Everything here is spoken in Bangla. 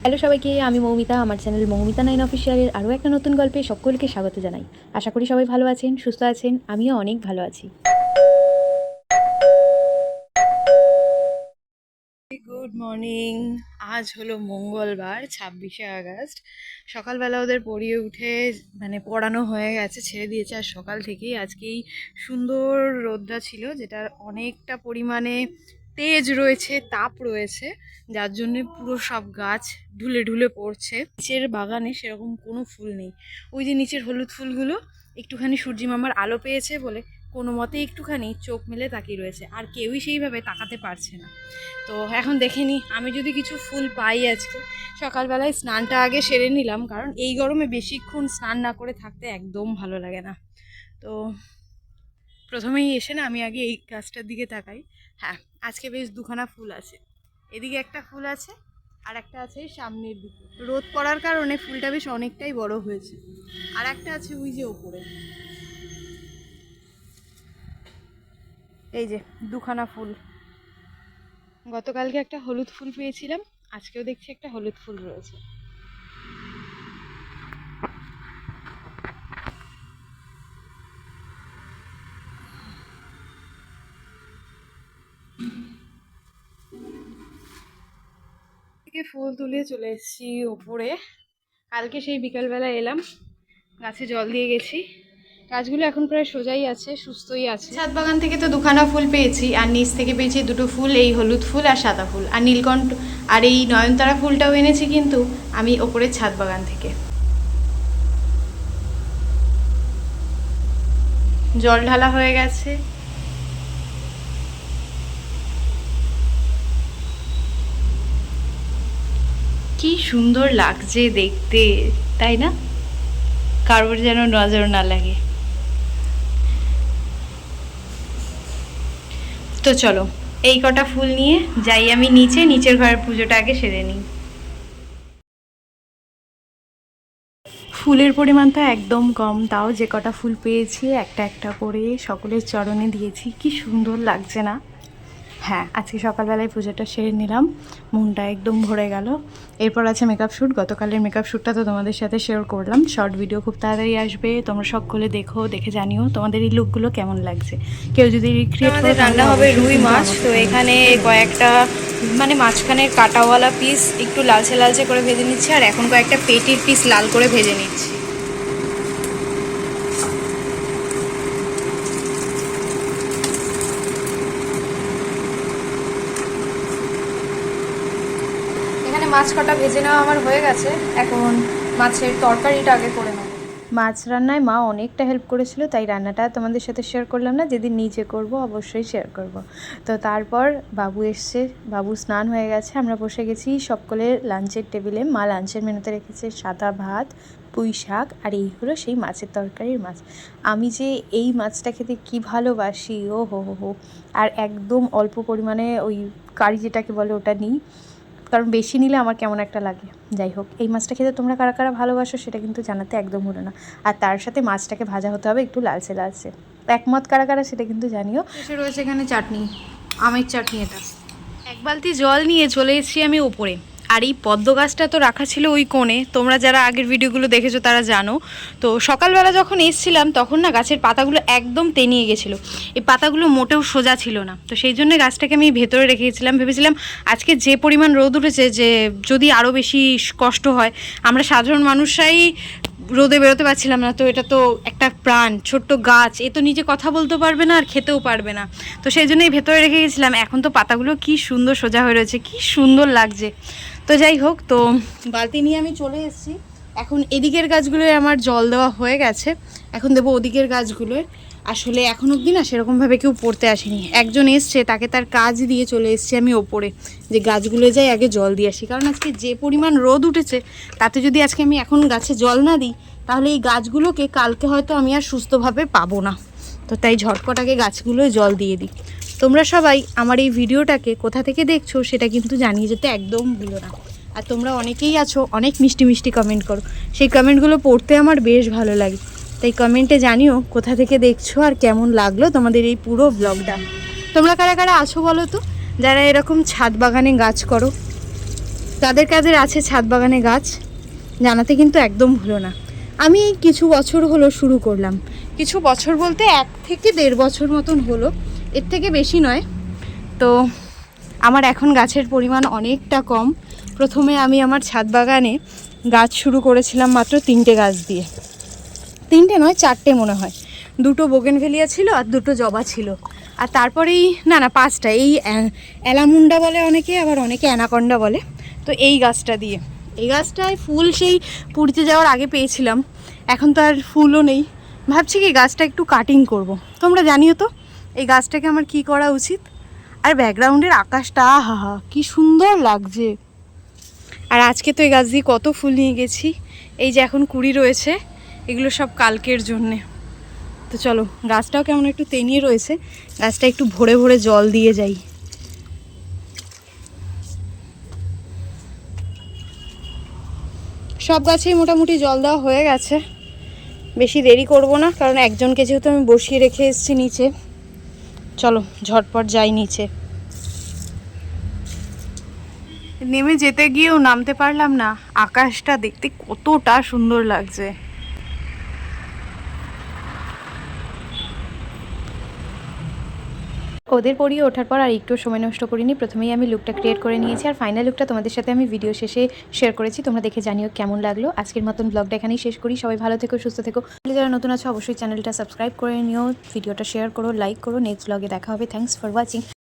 হ্যালো সবাইকে, আমি মৌমিতা। আমার চ্যানেল মৌমিতা 9 অফিসিয়ালের আরও একটা নতুন গল্পে সকলকে স্বাগত জানাই। আশা করি সবাই ভালো আছেন, সুস্থ আছেন। আমিও অনেক ভালো আছি। Good morning. আজ হলো মঙ্গলবার, 26শে আগস্ট। সকালবেলা ওদের পড়িয়ে উঠে পড়ানো হয়ে গেছে, ছেড়ে দিয়েছে। আর সকাল থেকেই আজকেই সুন্দর রোদটা ছিল, যেটার অনেকটা পরিমাণে তেজ রয়েছে, তাপ রয়েছে, যার জন্যে পুরো সব গাছ ঢুলে ঢুলে পড়ছে। নিচের বাগানে সেরকম কোনো ফুল নেই। ওই যে নিচের হলুদ ফুলগুলো একটুখানি সূর্যি মামার আলো পেয়েছে বলে কোনো মতে একটুখানি চোখ মেলে তাকিয়ে রয়েছে, আর কেউই সেইভাবে তাকাতে পারছে না। তো এখন দেখে নিই, আমি যদি কিছু ফুল পাই আজকে। সকালবেলায় স্নানটা আগে সেরে নিলাম, কারণ এই গরমে বেশিক্ষণ স্নান না করে থাকতে একদম ভালো লাগে না। তো প্রথমেই এসে না আমি আগে এই গাছটার দিকে তাকাই। হ্যাঁ, আজকে বেশ দুখানা ফুল আছে। এদিকে একটা ফুল আছে, আর একটা আছে সামনের দিকে। রোদ পড়ার কারণে ফুলটা বেশ অনেকটাই বড় হয়েছে। আর একটা আছে ওই যে ওপরে, এই যে দুখানা ফুল। গতকালকে একটা হলুদ ফুল পেয়েছিলাম, আজকেও দেখছি একটা হলুদ ফুল রয়েছে। থেকে ফুল তুলে চলে এসেছি ওপরে। কালকে সেই বিকালবেলা এলাম, গাছে জল দিয়ে গেছি। গাছগুলো এখন প্রায় সোজাই আছে, সুস্থই আছে। ছাদ বাগান থেকে তো দুখানা ফুল পেয়েছি, আর নিচ থেকে পেয়েছি দুটো ফুল, এই হলুদ ফুল আর সাদা ফুল। আর নীলকণ্ঠ আর এই নয়নতারা ফুলটাও এনেছি, কিন্তু আমি ওপরের ছাদ বাগান থেকে। জল ঢালা হয়ে গেছে। কি সুন্দর লাগছে দেখতে, তাই না? কারোর যেন নজর না লাগে। তো চলো, এই কটা ফুল নিয়ে যাই আমি নিচে, নিচের ঘরের পুজোটা আগে সেরে নিই। ফুলের পরিমাণটা একদম কম, তাও যে কটা ফুল পেয়েছি একটা একটা করে সকলের চরণে দিয়েছি। কি সুন্দর লাগছে না? হ্যাঁ, আজকে সকালবেলায় পুজোটা সেরে নিলাম, মনটা একদম ভরে গেল। এরপর আছে মেকআপ শ্যুট। গতকালের মেকআপ শ্যুটটা তো তোমাদের সাথে শেয়ার করলাম। শর্ট ভিডিও খুব তাড়াতাড়ি আসবে, তোমরা সকলে দেখো, দেখে জানিও তোমাদের এই লুকগুলো কেমন লাগছে। কেউ যদি রিক্রিয়েট করে, রান্না হবে রুই মাছ। তো এখানে কয়েকটা মাঝখানের কাটাওয়ালা পিস একটু লালচে লালচে করে ভেজে নিচ্ছি, আর এখন কয়েকটা পেটির পিস লাল করে ভেজে নিচ্ছি। মাছ কটা ভেজে নেওয়া আমার হয়ে গেছে, এখন মাছের তরকারিটা আগে করে নেব। মাছ রান্নায় মা অনেকটা হেল্প করেছিল, তাই রান্নাটা তোমাদের সাথে শেয়ার করলাম না। যেদিন নিজে করব অবশ্যই শেয়ার করব। তো তারপর বাবু এসছে, বাবু স্নান হয়ে গেছে, আমরা বসে গেছি সকলের লাঞ্চের টেবিলে। মা লাঞ্চের মেনুতে রেখেছে সাদা ভাত, পুঁই শাক, আর এই হলো সেই মাছের তরকারির মাছ। আমি যে এই মাছটা খেতে কি ভালোবাসি, ও হো হো হো। আর একদম অল্প পরিমাণে ওই কারি যেটাকে বলে ওটা নিই, কারণ বেশি নিলে আমার কেমন একটা লাগে। যাই হোক, এই মাছটা খেতে তোমরা কারা কারা ভালোবাসো সেটা কিন্তু জানাতে একদম হলো না। আর তার সাথে মাছটাকে ভাজা হতে হবে একটু লালচে লালচে। একমত কারা কারা সেটা কিন্তু জানিও। এসে রয়েছে এখানে চাটনি, আমের চাটনি। এটা এক বালতি জল নিয়ে চলে এসেছি আমি ওপরে। আর এই পদ্ম গাছটা তো রাখা ছিল ওই কোণে, তোমরা যারা আগের ভিডিওগুলো দেখেছো তারা জানো। তো সকালবেলা যখন এসেছিলাম তখন না গাছের পাতাগুলো একদম তেনিয়ে গেছিলো, এই পাতাগুলো মোটেও সোজা ছিল না। তো সেই জন্য গাছটাকে আমি ভেতরে রেখেছিলাম, ভেবেছিলাম আজকে যে পরিমাণ রোদ উঠেছে, যে যদি আরও বেশি কষ্ট হয়, আমরা সাধারণ মানুষরাই রোদে বেরোতে পারছিলাম না, তো এটা তো একটা প্রাণ, ছোট্ট গাছ, এ তো নিজে কথা বলতেও পারবে না আর খেতেও পারবে না। তো সেই জন্যই ভেতরে রেখে গেছিলাম। এখন তো পাতাগুলো কি সুন্দর সোজা হয়ে রয়েছে, কি সুন্দর লাগছে। তো যাই হোক, তো বালতি নিয়ে আমি চলে এসেছি। এখন এদিকের গাছগুলোয় আমার জল দেওয়া হয়ে গেছে, এখন দেবো ওদিকের গাছগুলোয়। আসলে এখন অবধি না সেরকমভাবে কেউ পড়তে আসেনি, একজন এসছে, তাকে তার কাজ দিয়ে চলে এসছি আমি ওপরে, যে গাছগুলো যাই আগে জল দিয়ে আসি। কারণ আজকে যে পরিমাণ রোদ উঠেছে, তাতে যদি আজকে আমি এখন গাছে জল না দিই, তাহলে এই গাছগুলোকে কালকে হয়তো আমি আর সুস্থভাবে পাবো না। তো তাই ঝটপট আগে গাছগুলোয় জল দিয়ে দিই। তোমরা সবাই আমার এই ভিডিওটাকে কোথা থেকে দেখছো সেটা কিন্তু জানিয়ে যেতে একদম ভুলো না। আর তোমরা অনেকেই আছো, অনেক মিষ্টি মিষ্টি কমেন্ট করো, সেই কমেন্টগুলো পড়তে আমার বেশ ভালো লাগে। তাই কমেন্টে জানিও কোথা থেকে দেখছো আর কেমন লাগলো তোমাদের এই পুরো ব্লগটা। তোমরা কারা কারা আছো বলো তো, যারা এরকম ছাদ বাগানে গাছ করো। যাদের কাদের আছে ছাদ বাগানে গাছ জানাতে কিন্তু একদম ভুলো না। আমি কিছু বছর হলো শুরু করলাম, কিছু বছর বলতে 1 থেকে 1.5 বছর মতন হলো, এর থেকে বেশি নয়। তো আমার এখন গাছের পরিমাণ অনেকটা কম। প্রথমে আমি আমার ছাদ বাগানে গাছ শুরু করেছিলাম মাত্র 3টে গাছ দিয়ে, 3টে নয় 4টে মনে হয়, 2টো বোগেনভেলিয়া ছিল আর 2টো জবা ছিল, আর তারপরেই না 5টা এই অ্যালামুন্ডা বলে অনেকে, আবার অনেকে অ্যানাকন্ডা বলে। তো এই গাছটা দিয়ে, এই গাছটায় ফুল সেই পুরীতে যাওয়ার আগে পেয়েছিলাম, এখন তো আর ফুলও নেই। ভাবছি কি গাছটা একটু কাটিং করব। তোমরা জানিও তো এই গাছটাকে আমার কি করা উচিত। আর ব্যাকগ্রাউন্ডের আকাশটা আহা কি সুন্দর লাগছে। আর আজকে তো এই গাছ দিয়ে কত ফুল নিয়ে গেছি, এই যে এখন কুড়ি রয়েছে, এগুলো সব কালকের জন্যে। তো চলো, গাছটাও কেমন একটু তেনিয়ে রয়েছে, গাছটা একটু ভরে ভরে জল দিয়ে যাই। সব গাছেই মোটামুটি জল দেওয়া হয়ে গেছে, বেশি দেরি করব না, কারণ একজনকে যেহেতু আমি বসিয়ে রেখে এসেছি নিচে। চলো ঝটপট যাই নিচে। নেমে যেতে গিয়েও নামতে পারলাম না, আকাশটা দেখতে কতটা সুন্দর লাগছে। ওদের পরিয়ে ওঠার পর আর একটু সময় নষ্ট করিনি, প্রথমেই আমি লুকটা ক্রিয়েট করে নিয়েছি, আর ফাইনাল লুকটা তোমাদের সাথে আমি ভিডিও শেষে শেয়ার করেছি। তোমরা দেখে জানিও কেমন লাগলো। আজকের মতন ব্লগটা এখানেই শেষ করি। সবাই ভালো থেকো, সুস্থ থেকো। যারা নতুন আছো অবশ্যই চ্যানেলটা সাবস্ক্রাইব করে নিও, ভিডিওটা শেয়ার করো, লাইক করো। নেক্সট ব্লগে দেখা হবে। Thanks for watching.